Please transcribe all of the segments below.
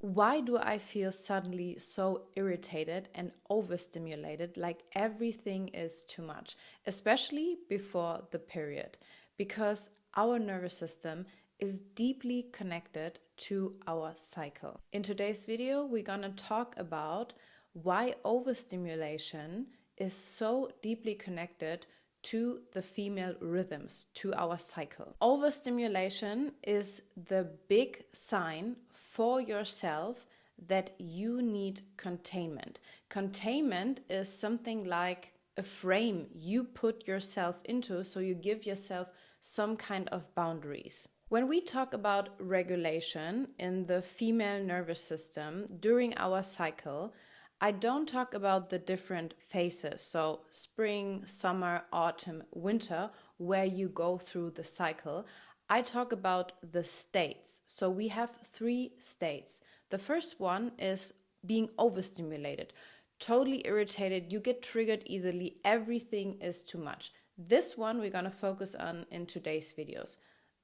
Why do I feel suddenly so irritated and overstimulated, like everything is too much, especially before the period? Because our nervous system is deeply connected to our cycle. In today's video, we're gonna talk about why overstimulation is so deeply connected to the female rhythms, to our cycle. Overstimulation is the big sign for yourself that you need containment. Containment is something like a frame you put yourself into, so you give yourself some kind of boundaries. When we talk about regulation in the female nervous system during our cycle, I don't talk about the different phases, so spring, summer, autumn, winter, where you go through the cycle. I talk about the states. So we have 3 states. The first one is being overstimulated, totally irritated, you get triggered easily, everything is too much. This one we're going to focus on in today's videos.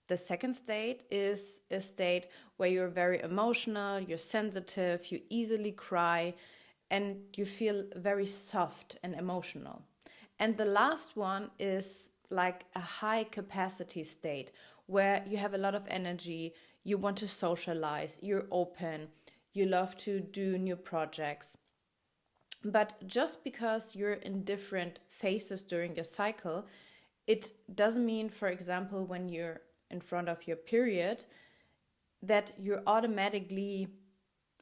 The second state is a state where you're very emotional, you're sensitive, you easily cry, and you feel very soft and emotional. And the last one is like a high capacity state where you have a lot of energy, you want to socialize, you're open, you love to do new projects. But just because you're in different phases during your cycle, it doesn't mean, for example, when you're in front of your period, that you're automatically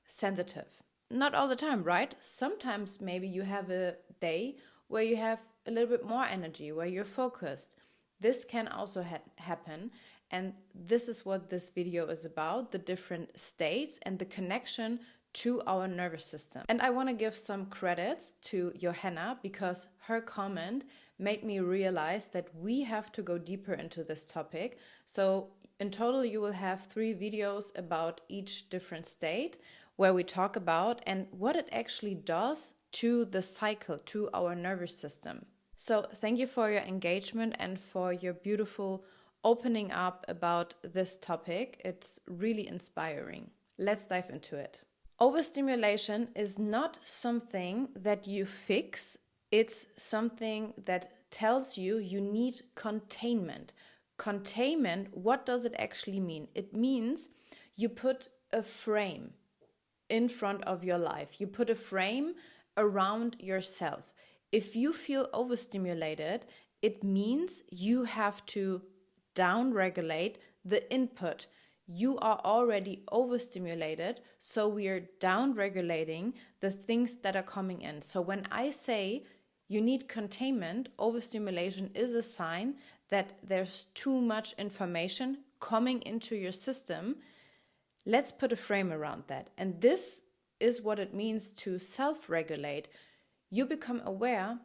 sensitive. Not all the time, right? Sometimes maybe you have a day where you have a little bit more energy, where you're focused. This can also happen. And this is what this video is about, the different states and the connection to our nervous system. And I want to give some credits to Johanna because her comment made me realize that we have to go deeper into this topic. So in total, you will have 3 videos about each different state where we talk about and what it actually does to the cycle, to our nervous system. So thank you for your engagement and for your beautiful opening up about this topic. It's really inspiring. Let's dive into it. Overstimulation is not something that you fix. It's something that tells you you need containment. Containment, what does it actually mean? It means you put a frame in front of your life. You put a frame around yourself. If you feel overstimulated, it means you have to down-regulate the input. You are already overstimulated, so we are down-regulating the things that are coming in. So when I say you need containment, overstimulation is a sign that there's too much information coming into your system. Let's put a frame around that. And this is what it means to self-regulate. You become aware,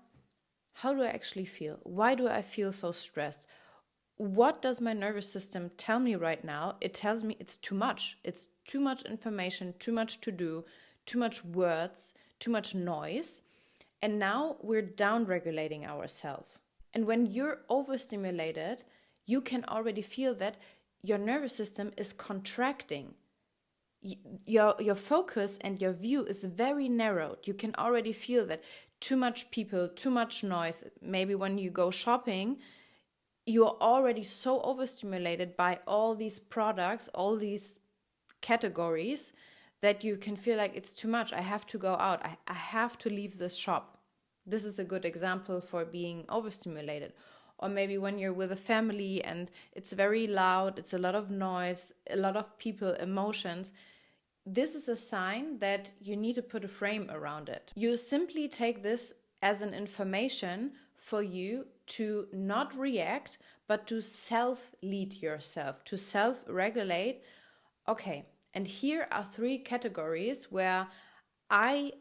how do I actually feel? Why do I feel so stressed? What does my nervous system tell me right now? It tells me it's too much. It's too much information, too much to do, too much words, too much noise. And now we're down-regulating ourselves. And when you're overstimulated, you can already feel that your nervous system is contracting. Your focus and your view is very narrowed. You can already feel that too much people, too much noise. Maybe when you go shopping, you're already so overstimulated by all these products, all these categories, that you can feel like it's too much. I have to go out. I have to leave this shop. This is a good example for being overstimulated. Or maybe when you're with a family and it's very loud, it's a lot of noise, a lot of people, emotions. This is a sign that you need to put a frame around it. You simply take this as an information for you to not react, but to self-lead yourself, to self-regulate. Okay, and here are 3 categories where I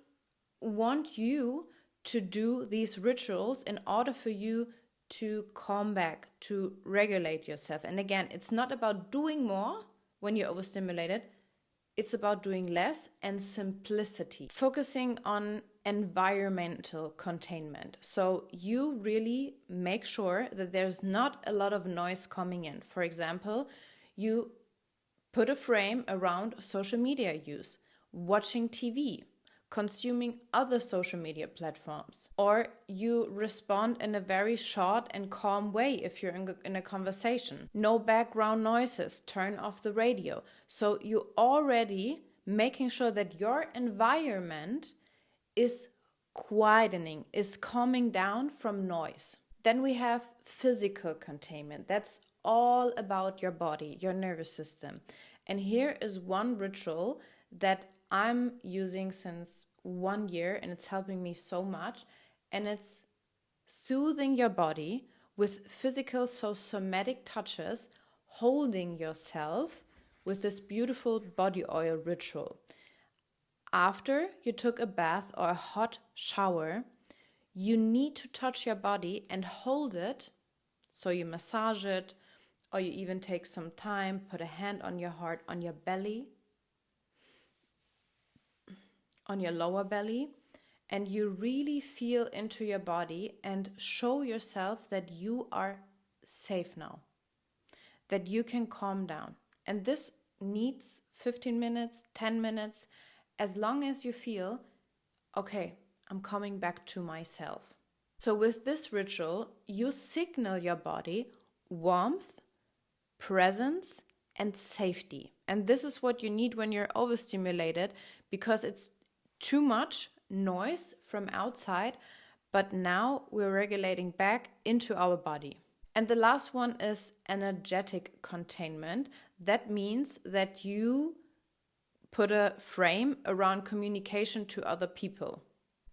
want you to do these rituals in order for you to calm back, to regulate yourself. And again, it's not about doing more when you're overstimulated. It's about doing less and simplicity. Focusing on environmental containment. So you really make sure that there's not a lot of noise coming in. For example, you put a frame around social media use. watching TV, consuming other social media platforms, or you respond in a very short and calm way if you're in a conversation. No background noises, turn off the radio. So you already making sure that your environment is quietening, is calming down from noise. Then we have physical containment. That's all about your body, your nervous system. And here is one ritual that I'm using since 1 year, and it's helping me so much. And it's soothing your body with physical, so somatic touches, holding yourself with this beautiful body oil ritual. After you took a bath or a hot shower, you need to touch your body and hold it. So you massage it, or you even take some time, put a hand on your heart, on your belly, on your lower belly, and you really feel into your body and show yourself that you are safe now, that you can calm down. And this needs 15 minutes, 10 minutes, as long as you feel, okay, I'm coming back to myself. So with this ritual, you signal your body warmth, presence, and safety. And this is what you need when you're overstimulated, because it's too much noise from outside, but now we're regulating back into our body. And the last one is energetic containment. That means that you put a frame around communication to other people.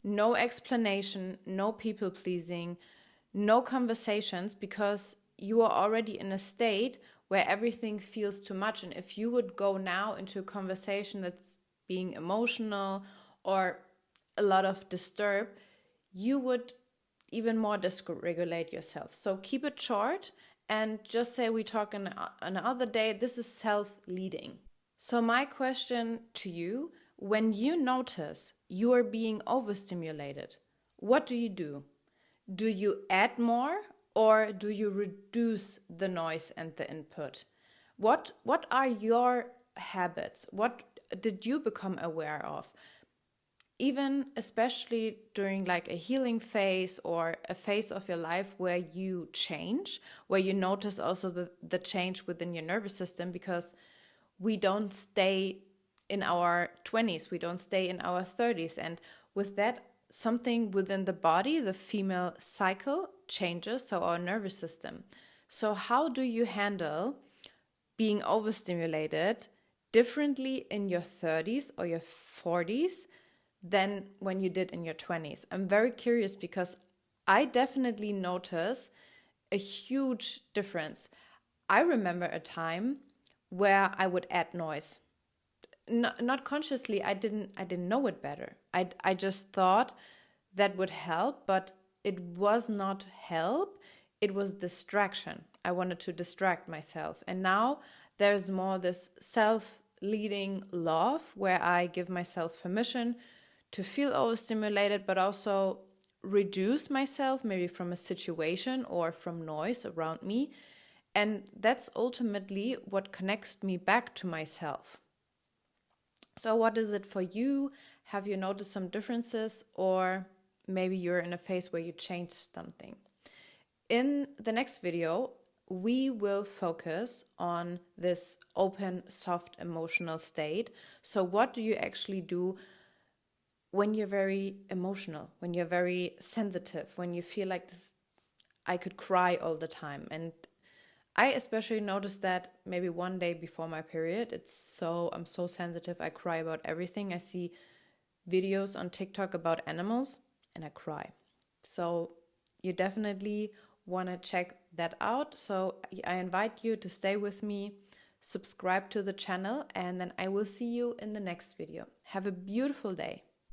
No explanation, no people pleasing, no conversations, because you are already in a state where everything feels too much. And if you would go now into a conversation that's being emotional or a lot of disturb, you would even more dysregulate yourself. So keep it short and just say we talk another day. This is self-leading. So my question to you, when you notice you are being overstimulated, what do you do? Do you add more, or do you reduce the noise and the input? What are your habits? What did you become aware of? Even especially during like a healing phase or a phase of your life where you change, where you notice also the change within your nervous system, because we don't stay in our 20s, we don't stay in our 30s. And with that, something within the body, the female cycle changes, so our nervous system. So how do you handle being overstimulated differently in your 30s or your 40s than when you did in your 20s? I'm very curious, because I definitely notice a huge difference. I remember a time where I would add noise. Not consciously, I didn't know it better. I just thought that would help, but it was not help. It was distraction. I wanted to distract myself. And now there's more this self-leading love where I give myself permission to feel overstimulated, but also reduce myself maybe from a situation or from noise around me. And that's ultimately what connects me back to myself. So what is it for you? Have you noticed some differences, or maybe you're in a phase where you changed something? In the next video, we will focus on this open, soft, emotional state. So what do you actually do when you're very emotional, when you're very sensitive, when you feel like this, I could cry all the time? And I especially noticed that maybe one day before my period, I'm so sensitive. I cry about everything. I see videos on TikTok about animals and I cry. So you definitely want to check that out. So I invite you to stay with me, subscribe to the channel, and then I will see you in the next video. Have a beautiful day.